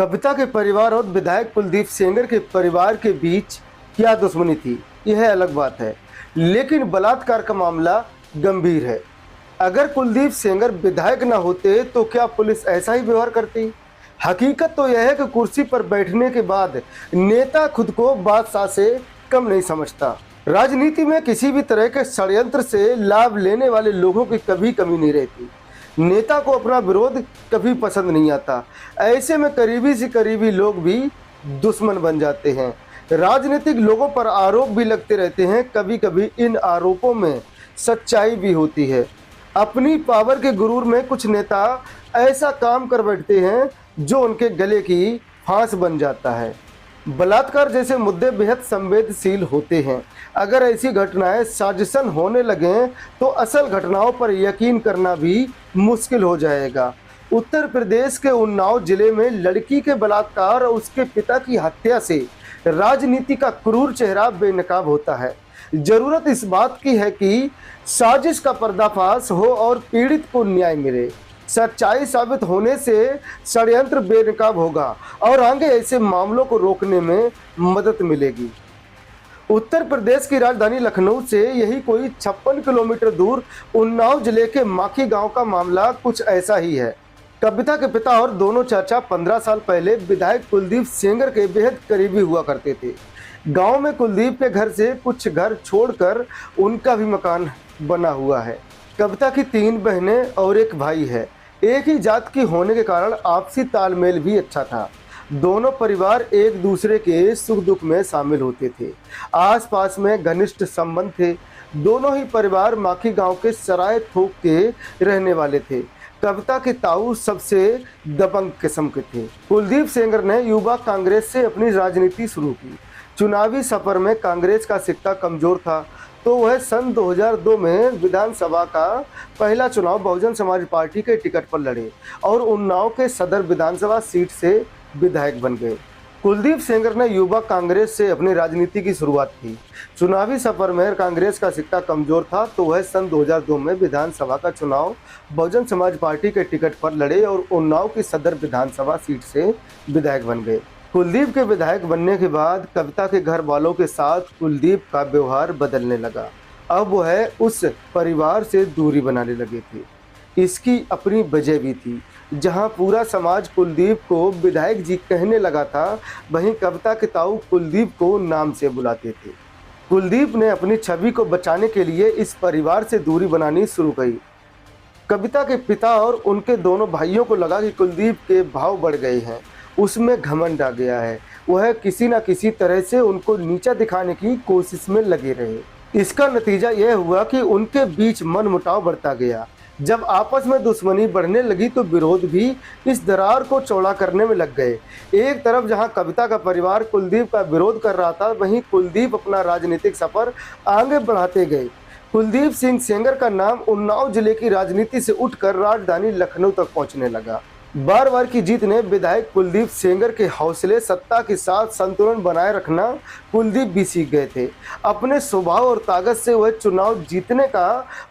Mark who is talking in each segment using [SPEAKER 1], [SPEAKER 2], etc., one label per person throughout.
[SPEAKER 1] कविता के परिवार और विधायक कुलदीप सेंगर के परिवार के बीच क्या दुश्मनी थी, यह अलग बात है, लेकिन बलात्कार का मामला गंभीर है। अगर कुलदीप सेंगर विधायक न होते तो क्या पुलिस ऐसा ही व्यवहार करती? हकीकत तो यह है कि कुर्सी पर बैठने के बाद नेता खुद को बादशाह से कम नहीं समझता। राजनीति में किसी भी तरह के षड्यंत्र से लाभ लेने वाले लोगों की कभी कमी नहीं रहती। नेता को अपना विरोध कभी पसंद नहीं आता। ऐसे में करीबी से करीबी लोग भी दुश्मन बन जाते हैं। राजनीतिक लोगों पर आरोप भी लगते रहते हैं। कभी कभी इन आरोपों में सच्चाई भी होती है। अपनी पावर के गुरूर में कुछ नेता ऐसा काम कर बैठते हैं जो उनके गले की फांस बन जाता है। बलात्कार जैसे मुद्दे बेहद संवेदनशील होते हैं। अगर ऐसी घटनाएं साजिशन होने लगें तो असल घटनाओं पर यकीन करना भी मुश्किल हो जाएगा। उत्तर प्रदेश के उन्नाव जिले में लड़की के बलात्कार और उसके पिता की हत्या से राजनीति का क्रूर चेहरा बेनकाब होता है। जरूरत इस बात की है कि साजिश का पर्दाफाश हो और पीड़ित को न्याय मिले। सच्चाई साबित होने से षड्यंत्र बेनकाब होगा और आगे ऐसे मामलों को रोकने में मदद मिलेगी। उत्तर प्रदेश की राजधानी लखनऊ से यही कोई 56 किलोमीटर दूर उन्नाव जिले के माखी गांव का मामला कुछ ऐसा ही है। कविता के पिता और दोनों चाचा 15 साल पहले विधायक कुलदीप सेंगर के बेहद करीबी हुआ करते थे। गांव में कुलदीप के घर से कुछ घर छोड़कर उनका भी मकान बना हुआ है। कविता की 3 बहनें और एक भाई है। एक ही जात की होने के कारण आपसी तालमेल भी अच्छा था। दोनों परिवार एक दूसरे के सुख दुख में शामिल होते थे। आसपास में घनिष्ठ संबंध थे। दोनों ही परिवार माखी गांव के सराय थोक के रहने वाले थे। कविता के ताऊ सबसे दबंग किस्म के थे। कुलदीप सेंगर ने युवा कांग्रेस से अपनी राजनीति शुरू की। चुनावी सफर में कांग्रेस का सिक्का कमजोर था तो वह सन 2002 में विधानसभा का पहला चुनाव बहुजन समाज पार्टी के टिकट पर लड़े और उन्नाव के सदर विधानसभा सीट से विधायक बन गए। कुलदीप सेंगर ने युवा कांग्रेस से अपनी राजनीति की शुरुआत की। चुनावी सफर में कांग्रेस का सिक्का कमजोर था तो वह सन 2002 में विधानसभा का चुनाव बहुजन समाज पार्टी के टिकट पर लड़े और उन्नाव की सदर विधानसभा सीट से विधायक बन गए। कुलदीप के विधायक बनने के बाद कविता के घर वालों के साथ कुलदीप का व्यवहार बदलने लगा। अब वह उस परिवार से दूरी बनाने लगे थे। इसकी अपनी वजह भी थी। जहां पूरा समाज कुलदीप को विधायक जी कहने लगा था, वहीं कविता के ताऊ कुलदीप को नाम से बुलाते थे। कुलदीप ने अपनी छवि को बचाने के लिए इस परिवार से दूरी बनानी शुरू की। कविता के पिता और उनके दोनों भाइयों को लगा कि कुलदीप के भाव बढ़ गए हैं, उसमें घमंड आ गया है। वह किसी न किसी तरह से उनको नीचा दिखाने की कोशिश में लगे रहे। इसका नतीजा यह हुआ कि उनके बीच मनमुटाव बढ़ता गया। जब आपस में दुश्मनी बढ़ने लगी तो विरोध भी इस दरार को चौड़ा करने में लग गए। एक तरफ जहां कविता का परिवार कुलदीप का विरोध कर रहा था, वहीं कुलदीप अपना राजनीतिक सफर आगे बढ़ाते गए। कुलदीप सिंह सेंगर का नाम उन्नाव जिले की राजनीति से उठकर राजधानी लखनऊ तक पहुंचने लगा। बार बार की जीत ने विधायक कुलदीप सेंगर के हौसले, सत्ता के साथ संतुलन बनाए रखना कुलदीप भी सीख गए थे। अपने स्वभाव और ताकत से वह चुनाव जीतने का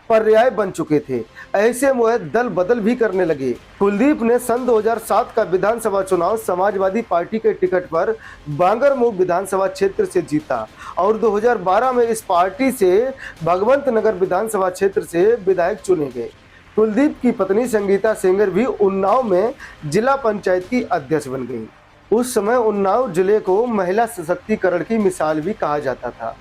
[SPEAKER 1] पर्याय बन चुके थे। ऐसे में वह दल बदल भी करने लगे। कुलदीप ने सन 2007 का विधानसभा चुनाव समाजवादी पार्टी के टिकट पर बांगरमऊ विधानसभा क्षेत्र से जीता और 2012 में इस पार्टी से भगवंत नगर विधानसभा क्षेत्र से विधायक चुने गए। कुलदीप की पत्नी संगीता सेंगर भी उन्नाव में जिला पंचायत की अध्यक्ष बन गई। उस समय उन्नाव जिले को महिला सशक्तिकरण की मिसाल भी कहा जाता था,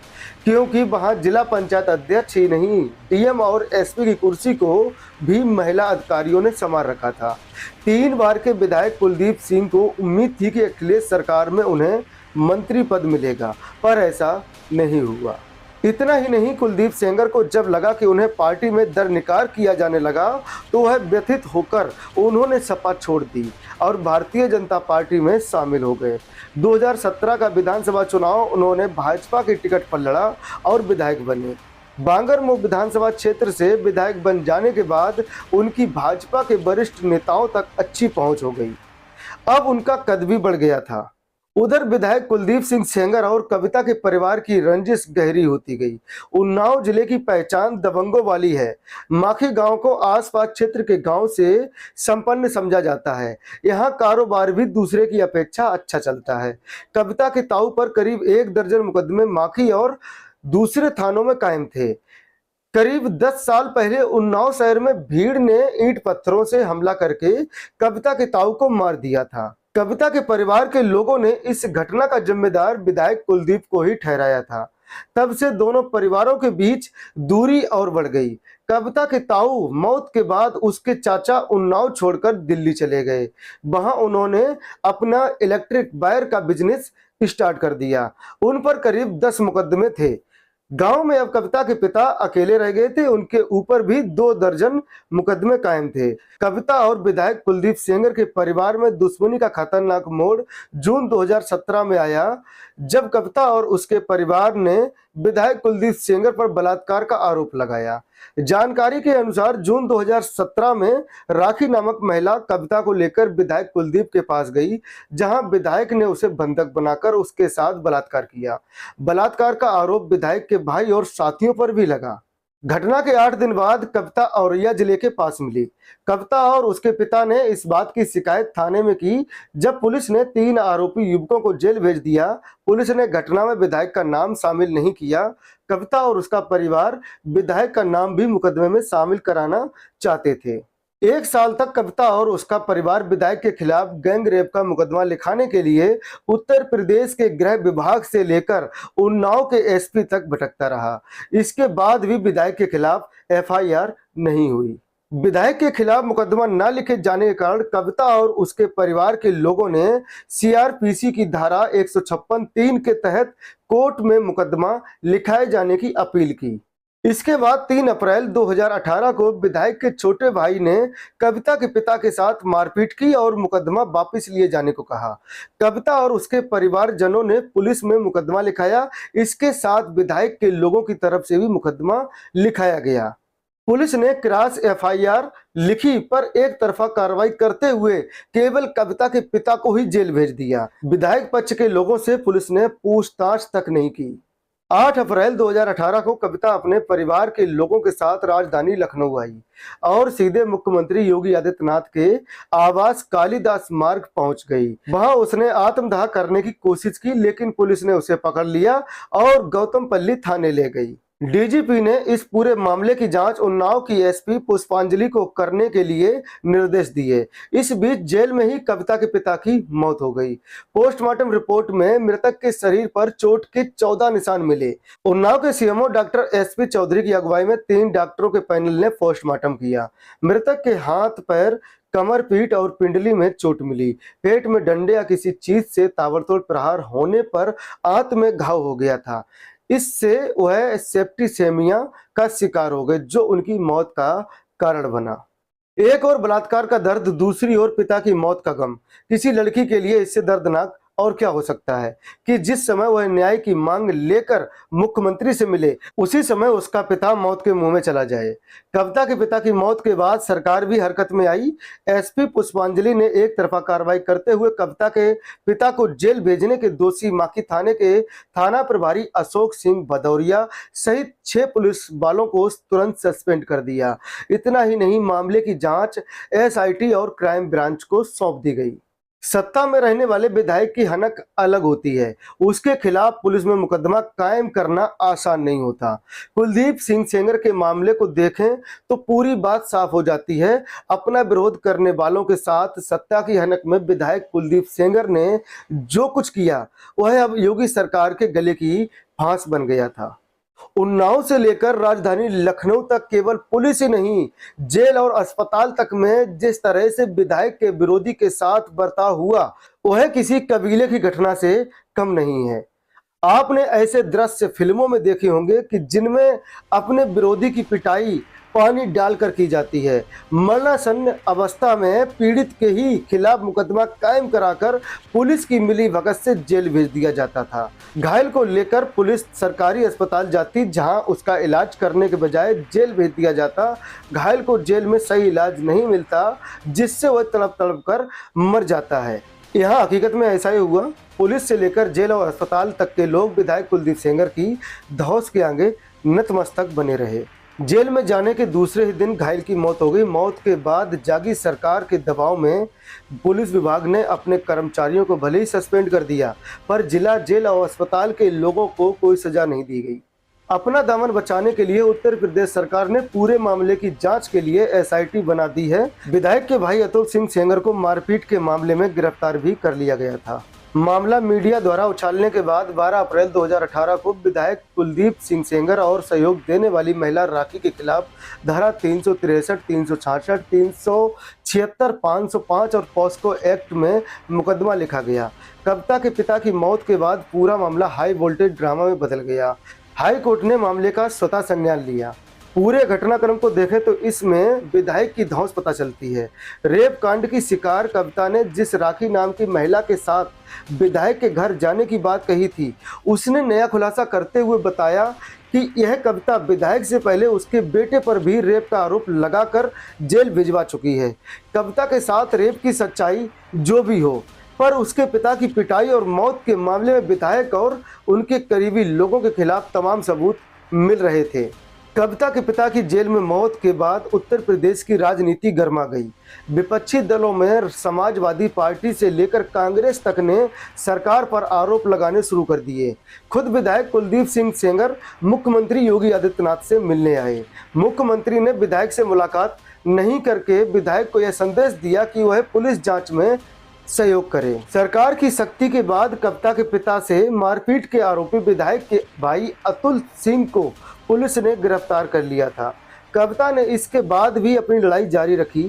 [SPEAKER 1] क्योंकि वहां जिला पंचायत अध्यक्ष ही नहीं, डीएम और एसपी की कुर्सी को भी महिला अधिकारियों ने संभाल रखा था। 3 बार के विधायक कुलदीप सिंह को उम्मीद थी कि अखिलेश सरकार में उन्हें मंत्री पद मिलेगा, पर ऐसा नहीं हुआ। इतना ही नहीं, कुलदीप सेंगर को जब लगा कि उन्हें पार्टी में दरनिकार किया जाने लगा तो वह व्यथित होकर उन्होंने सपा छोड़ दी और भारतीय जनता पार्टी में शामिल हो गए। 2017 का विधानसभा चुनाव उन्होंने भाजपा के टिकट पर लड़ा और विधायक बने। बांगरमऊ विधानसभा क्षेत्र से विधायक बन जाने के बाद उनकी भाजपा के वरिष्ठ नेताओं तक अच्छी पहुंच हो गई। अब उनका कद भी बढ़ गया था। उधर विधायक कुलदीप सिंह सेंगर और कविता के परिवार की रंजिश गहरी होती गई। उन्नाव जिले की पहचान दबंगों वाली है। माखी गांव को आसपास क्षेत्र के गांव से संपन्न समझा जाता है। यहां कारोबार भी दूसरे की अपेक्षा अच्छा चलता है। कविता के ताऊ पर करीब 1 दर्जन मुकदमे माखी और दूसरे थानों में कायम थे। करीब 10 साल पहले उन्नाव शहर में भीड़ ने ईंट पत्थरों से हमला करके कविता के ताऊ को मार दिया था। कविता के परिवार के लोगों ने इस घटना का जिम्मेदार विधायक कुलदीप को ही ठहराया था। तब से दोनों परिवारों के बीच दूरी और बढ़ गई। कविता के ताऊ मौत के बाद उसके चाचा उन्नाव छोड़कर दिल्ली चले गए। वहां उन्होंने अपना इलेक्ट्रिक वायर का बिजनेस स्टार्ट कर दिया। उन पर करीब 10 मुकदमे थे। गांव में अब कविता के पिता अकेले रह गए थे। उनके ऊपर भी 2 दर्जन मुकदमे कायम थे। कविता और विधायक कुलदीप सेंगर के परिवार में दुश्मनी का खतरनाक मोड़ जून 2017 में आया, जब कविता और उसके परिवार ने विधायक कुलदीप सेंगर पर बलात्कार का आरोप लगाया। जानकारी के अनुसार जून 2017 में राखी नामक महिला कविता को लेकर विधायक कुलदीप के पास गई, जहां विधायक ने उसे बंधक बनाकर उसके साथ बलात्कार किया। बलात्कार का आरोप विधायक के भाई और साथियों पर भी लगा। घटना के 8 दिन बाद कविता औरैया जिले के पास मिली। कविता और उसके पिता ने इस बात की शिकायत थाने में की। जब पुलिस ने 3 आरोपी युवकों को जेल भेज दिया। पुलिस ने घटना में विधायक का नाम शामिल नहीं किया। कविता और उसका परिवार विधायक का नाम भी मुकदमे में शामिल कराना चाहते थे। 1 साल तक कविता और उसका परिवार विधायक के खिलाफ गैंग रेप का मुकदमा लिखाने के लिए उत्तर प्रदेश के गृह विभाग से लेकर उन्नाव के एसपी तक भटकता रहा। इसके बाद भी विधायक के खिलाफ एफआईआर नहीं हुई। विधायक के खिलाफ मुकदमा न लिखे जाने के कारण कविता और उसके परिवार के लोगों ने सीआरपीसी की धारा 156(3) के तहत कोर्ट में मुकदमा लिखाए जाने की अपील की। इसके बाद 3 अप्रैल 2018 को विधायक के छोटे भाई ने कविता के पिता के साथ मारपीट की और मुकदमा वापस लिए जाने को कहा। कविता और उसके परिवारजनों ने पुलिस में मुकदमा लिखाया। इसके साथ विधायक के लोगों की तरफ से भी मुकदमा लिखाया गया। पुलिस ने क्रॉस एफआईआर लिखी, पर एक तरफा कार्रवाई करते हुए केवल कविता के पिता को ही जेल भेज दिया। विधायक पक्ष के लोगों से पुलिस ने पूछताछ तक नहीं की। 8 अप्रैल 2018 को कविता अपने परिवार के लोगों के साथ राजधानी लखनऊ आई और सीधे मुख्यमंत्री योगी आदित्यनाथ के आवास कालिदास मार्ग पहुंच गई। वहां उसने आत्मदाह करने की कोशिश की, लेकिन पुलिस ने उसे पकड़ लिया और गौतमपल्ली थाने ले गई। डीजीपी ने इस पूरे मामले की जांच उन्नाव की एसपी पुष्पांजलि को करने के लिए निर्देश दिए। इस बीच जेल में ही कविता के पिता की मौत हो गई। पोस्टमार्टम रिपोर्ट में मृतक के शरीर पर चोट के 14 निशान मिले। उन्नाव के सीएमओ डॉक्टर एसपी चौधरी की अगुवाई में 3 डॉक्टरों के पैनल ने पोस्टमार्टम किया। मृतक के हाथ, पैर, कमर, पीठ और पिंडली में चोट मिली। पेट में डंडे या किसी चीज से ताबड़तोड़ प्रहार होने पर आंत में घाव हो गया था। इससे वह सेप्टिसेमिया का शिकार हो गए, जो उनकी मौत का कारण बना। एक और बलात्कार का दर्द, दूसरी ओर पिता की मौत का गम। किसी लड़की के लिए इससे दर्दनाक और क्या हो सकता है कि जिस समय वह न्याय की मांग लेकर मुख्यमंत्री से मिले, उसी समय उसका पिता मौत के मुंह में चला जाए। कविता के पिता की मौत के बाद सरकार भी हरकत में आई। एसपी पुष्पांजलि ने एक तरफा कार्रवाई करते हुए कविता के पिता को जेल भेजने के दोषी माखी थाने के थाना प्रभारी अशोक सिंह भदौरिया सहित 6 पुलिस वालों को तुरंत सस्पेंड कर दिया। इतना ही नहीं, मामले की जांच एसआईटी और क्राइम ब्रांच को सौंप दी गई। सत्ता में रहने वाले विधायक की हनक अलग होती है। उसके खिलाफ पुलिस में मुकदमा कायम करना आसान नहीं होता। कुलदीप सिंह सेंगर के मामले को देखें तो पूरी बात साफ हो जाती है। अपना विरोध करने वालों के साथ सत्ता की हनक में विधायक कुलदीप सेंगर ने जो कुछ किया, वह अब योगी सरकार के गले की फांस बन गया था। उन्नाव से लेकर राजधानी लखनऊ तक केवल पुलिस ही नहीं, जेल और अस्पताल तक में जिस तरह से विधायक के विरोधी के साथ बर्ताव हुआ, वह किसी कबीले की घटना से कम नहीं है। आपने ऐसे दृश्य फिल्मों में देखे होंगे कि जिनमें अपने विरोधी की पिटाई पानी डालकर की जाती है। मरणासन्न अवस्था में पीड़ित के ही खिलाफ मुकदमा कायम कराकर पुलिस की मिली भगत से जेल भेज दिया जाता था। घायल को लेकर पुलिस सरकारी अस्पताल जाती, जहां उसका इलाज करने के बजाय जेल भेज दिया जाता। घायल को जेल में सही इलाज नहीं मिलता, जिससे वह तड़प तड़प कर मर जाता है। यहाँ हकीकत में ऐसा ही हुआ। पुलिस से लेकर जेल और अस्पताल तक के लोग विधायक कुलदीप सेंगर की धौंस के आगे नतमस्तक बने रहे। जेल में जाने के दूसरे ही दिन घायल की मौत हो गई। मौत के बाद जागी सरकार के दबाव में पुलिस विभाग ने अपने कर्मचारियों को भले ही सस्पेंड कर दिया, पर जिला जेल और अस्पताल के लोगों को कोई सजा नहीं दी गई। अपना दामन बचाने के लिए उत्तर प्रदेश सरकार ने पूरे मामले की जांच के लिए एसआईटी बना दी है। विधायक के भाई अतुल सिंह सेंगर को मारपीट के मामले में गिरफ्तार भी कर लिया गया था। मामला मीडिया द्वारा उछालने के बाद 12 अप्रैल 2018 को विधायक कुलदीप सिंह सेंगर और सहयोग देने वाली महिला राखी के खिलाफ धारा 363, 366, 376, 505 और पॉस्को एक्ट में मुकदमा लिखा गया। कविता के पिता की मौत के बाद पूरा मामला हाई वोल्टेज ड्रामा में बदल गया। हाई कोर्ट ने मामले का स्वतः संज्ञान लिया। पूरे घटनाक्रम को देखें तो इसमें विधायक की धौंस पता चलती है। रेप कांड की शिकार कविता ने जिस राखी नाम की महिला के साथ विधायक के घर जाने की बात कही थी, उसने नया खुलासा करते हुए बताया कि यह कविता विधायक से पहले उसके बेटे पर भी रेप का आरोप लगाकर जेल भिजवा चुकी है। कविता के साथ रेप की सच्चाई जो भी हो, पर उसके पिता की पिटाई और मौत के मामले में विधायक और उनके करीबी लोगों के खिलाफ तमाम सबूत मिल रहे थे। कविता के पिता की जेल में मौत के बाद उत्तर प्रदेश की राजनीति गर्मा गई। विपक्षी दलों में समाजवादी पार्टी से लेकर कांग्रेस तक ने सरकार पर आरोप लगाने शुरू कर दिए। खुद विधायक कुलदीप सिंह सेंगर मुख्यमंत्री योगी आदित्यनाथ से मिलने आए। मुख्यमंत्री ने विधायक से मुलाकात नहीं करके विधायक को यह संदेश दिया कि वह पुलिस जांच में सहयोग करें। सरकार की सख्ती के बाद कविता के पिता से मारपीट के आरोपी विधायक के भाई अतुल सिंह को पुलिस ने गिरफ्तार कर लिया था। कविता ने इसके बाद भी अपनी लड़ाई जारी रखी।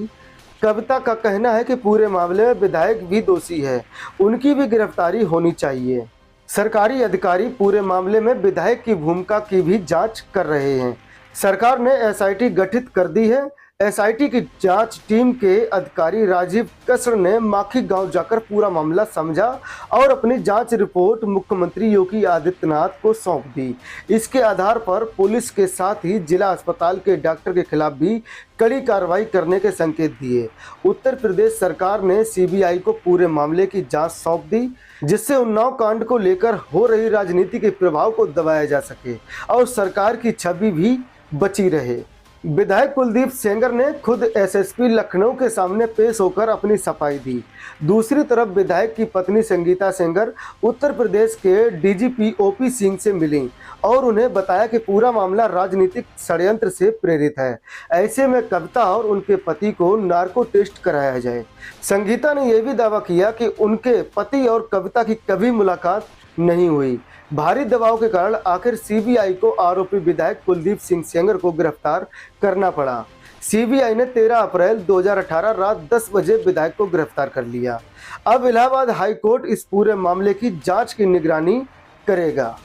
[SPEAKER 1] कविता का कहना है कि पूरे मामले में विधायक भी दोषी है, उनकी भी गिरफ्तारी होनी चाहिए। सरकारी अधिकारी पूरे मामले में विधायक की भूमिका की भी जांच कर रहे हैं। सरकार ने एसआईटी गठित कर दी है। एसआईटी की जांच टीम के अधिकारी राजीव कसर ने माखी गांव जाकर पूरा मामला समझा और अपनी जांच रिपोर्ट मुख्यमंत्री योगी आदित्यनाथ को सौंप दी। इसके आधार पर पुलिस के साथ ही जिला अस्पताल के डॉक्टर के खिलाफ भी कड़ी कार्रवाई करने के संकेत दिए। उत्तर प्रदेश सरकार ने सीबीआई को पूरे मामले की जांच सौंप दी, जिससे उन्नाव कांड को लेकर हो रही राजनीति के प्रभाव को दबाया जा सके और सरकार की छवि भी बची रहे। विधायक कुलदीप सेंगर ने खुद एसएसपी लखनऊ के सामने पेश होकर अपनी सफाई दी। दूसरी तरफ विधायक की पत्नी संगीता सेंगर उत्तर प्रदेश के डीजीपी ओपी सिंह से मिली और उन्हें बताया कि पूरा मामला राजनीतिक षड्यंत्र से प्रेरित है। ऐसे में कविता और उनके पति को नार्को टेस्ट कराया जाए। संगीता ने यह भी दावा किया कि उनके पति और कविता की कभी मुलाकात नहीं हुई। भारी दबाव के कारण आखिर सीबीआई को आरोपी विधायक कुलदीप सिंह सेंगर को गिरफ्तार करना पड़ा। सीबीआई ने 13 अप्रैल 2018 रात 10 बजे विधायक को गिरफ्तार कर लिया। अब इलाहाबाद हाई कोर्ट इस पूरे मामले की जांच की निगरानी करेगा।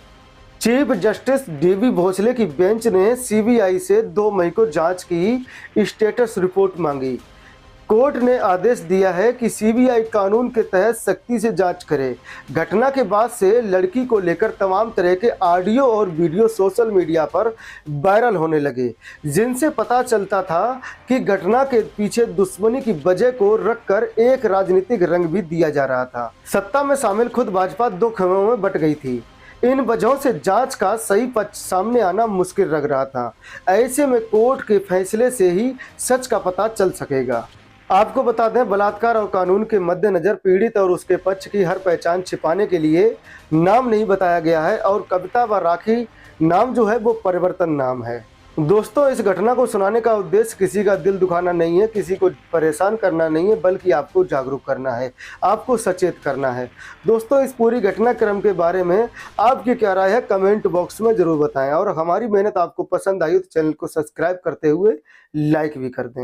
[SPEAKER 1] चीफ जस्टिस डीबी भोसले की बेंच ने सीबीआई से 2 मई को जांच की स्टेटस रिपोर्ट मांगी। कोर्ट ने आदेश दिया है कि सीबीआई कानून के तहत सख्ती से जांच करे। घटना के बाद से लड़की को लेकर तमाम तरह के ऑडियो और वीडियो सोशल मीडिया पर वायरल होने लगे, जिनसे पता चलता था कि घटना के पीछे दुश्मनी की वजह को रखकर एक राजनीतिक रंग भी दिया जा रहा था। सत्ता में शामिल खुद भाजपा 2 खेमों में बट गई थी। इन वजहों से जांच का सही पक्ष सामने आना मुश्किल लग रहा था। ऐसे में कोर्ट के फैसले से ही सच का पता चल सकेगा। आपको बता दें, बलात्कार और कानून के मद्देनजर पीड़ित और उसके पक्ष की हर पहचान छिपाने के लिए नाम नहीं बताया गया है और कविता व राखी नाम जो है वो परिवर्तन नाम है। दोस्तों, इस घटना को सुनाने का उद्देश्य किसी का दिल दुखाना नहीं है, किसी को परेशान करना नहीं है, बल्कि आपको जागरूक करना है, आपको सचेत करना है। दोस्तों, इस पूरी घटनाक्रम के बारे में आपकी क्या राय है कमेंट बॉक्स में ज़रूर बताएं और हमारी मेहनत आपको पसंद आई तो चैनल को सब्सक्राइब करते हुए लाइक भी कर दें।